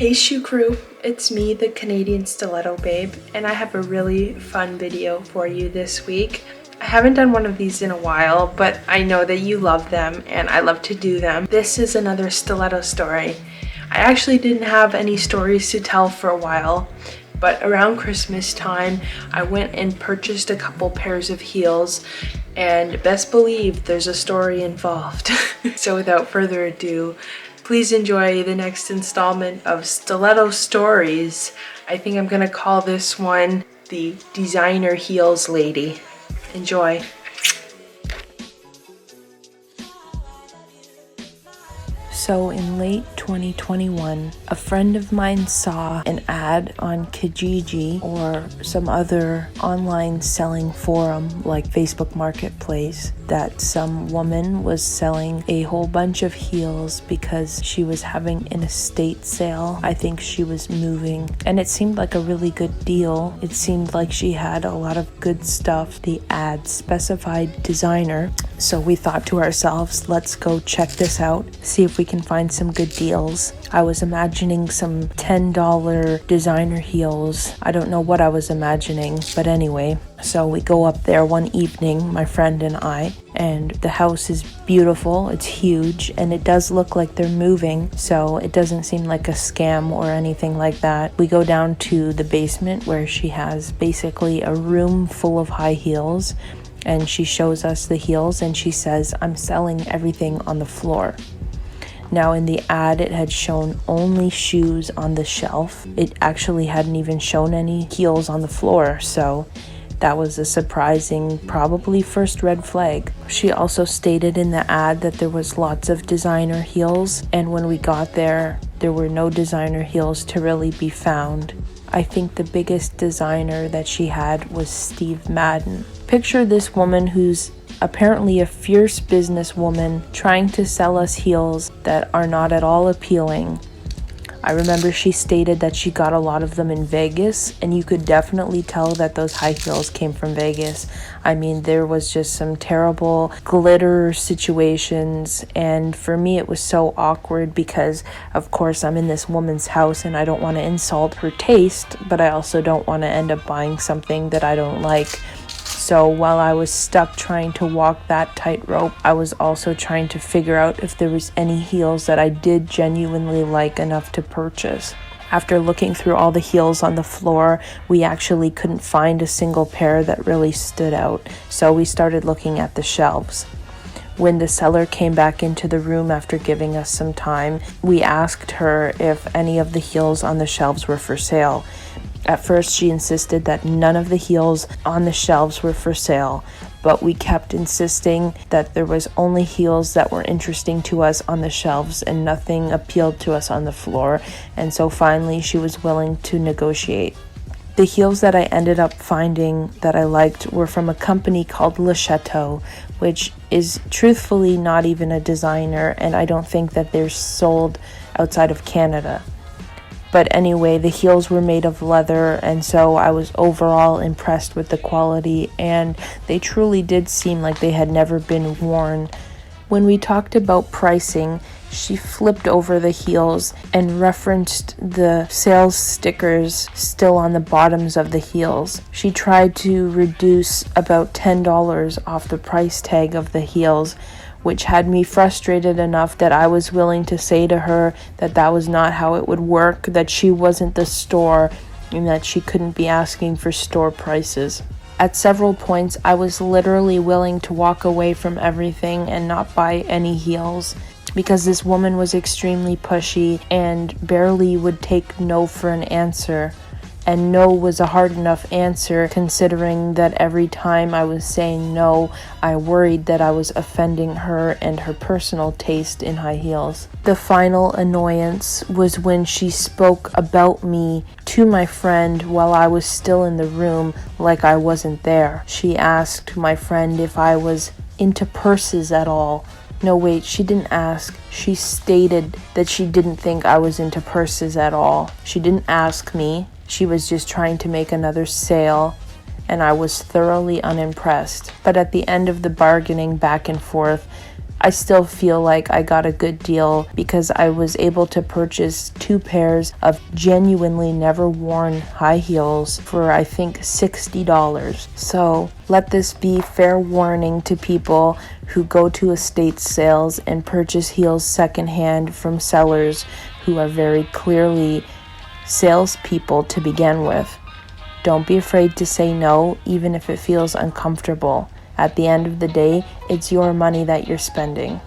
Hey shoe crew, it's me, the Canadian Stiletto babe, and I have a really fun video for you this week. I haven't done one of these in a while, but I know that you love them and I love to do them. This is another stiletto story. I actually didn't have any stories to tell for a while, but around Christmas time, I went and purchased a couple pairs of heels, and best believe there's a story involved. So without further ado, please enjoy the next installment of Stiletto Stories. I think I'm gonna call this one the Designer Heels Lady. Enjoy. So in late 2021, a friend of mine saw an ad on Kijiji or some other online selling forum like Facebook Marketplace that some woman was selling a whole bunch of heels because she was having an estate sale. I think she was moving, and it seemed like a really good deal. It seemed like she had a lot of good stuff. The ad specified designer, so we thought to ourselves, let's go check this out, see if we can find some good deals. I was imagining some $10 designer heels. I don't know what I was imagining, but anyway. So we go up there one evening, my friend and I, and the house is beautiful, it's huge, and it does look like they're moving, so it doesn't seem like a scam or anything like that. We go down to the basement where she has basically a room full of high heels, and she shows us the heels and she says, "I'm selling everything on the floor." Now in the ad, it had shown only shoes on the shelf. It actually hadn't even shown any heels on the floor, so that was a surprising, probably first red flag. She also stated in the ad that there was lots of designer heels, and when we got there were no designer heels to really be found. I think the biggest designer that she had was Steve Madden. Picture this woman who's apparently a fierce businesswoman trying to sell us heels that are not at all appealing. I remember she stated that she got a lot of them in Vegas, and you could definitely tell that those high heels came from Vegas. I mean, there was just some terrible glitter situations, and for me it was so awkward because, of course, I'm in this woman's house and I don't want to insult her taste, but I also don't want to end up buying something that I don't like. So while I was stuck trying to walk that tightrope, I was also trying to figure out if there was any heels that I did genuinely like enough to purchase. After looking through all the heels on the floor, we actually couldn't find a single pair that really stood out, so we started looking at the shelves. When the seller came back into the room after giving us some time, we asked her if any of the heels on the shelves were for sale. At first, she insisted that none of the heels on the shelves were for sale, but we kept insisting that there was only heels that were interesting to us on the shelves and nothing appealed to us on the floor, and so finally she was willing to negotiate. The heels that I ended up finding that I liked were from a company called Stiletto, which is truthfully not even a designer, and I don't think that they're sold outside of Canada. But anyway, the heels were made of leather, and so I was overall impressed with the quality, and they truly did seem like they had never been worn. When we talked about pricing, she flipped over the heels and referenced the sales stickers still on the bottoms of the heels. She tried to reduce about $10 off the price tag of the heels, which had me frustrated enough that I was willing to say to her that that was not how it would work, that she wasn't the store, and that she couldn't be asking for store prices. At several points, I was literally willing to walk away from everything and not buy any heels because this woman was extremely pushy and barely would take no for an answer. And no was a hard enough answer considering that every time I was saying no, I worried that I was offending her and her personal taste in high heels. The final annoyance was when she spoke about me to my friend while I was still in the room like I wasn't there. She asked my friend if I was into purses at all. No, wait, she didn't ask. She stated that she didn't think I was into purses at all. She didn't ask me. She was just trying to make another sale, and I was thoroughly unimpressed. But at the end of the bargaining back and forth, I still feel like I got a good deal because I was able to purchase 2 pairs of genuinely never worn high heels for I think $60. So let this be fair warning to people who go to estate sales and purchase heels secondhand from sellers who are very clearly salespeople to begin with. Don't be afraid to say no, even if it feels uncomfortable. At the end of the day, it's your money that you're spending.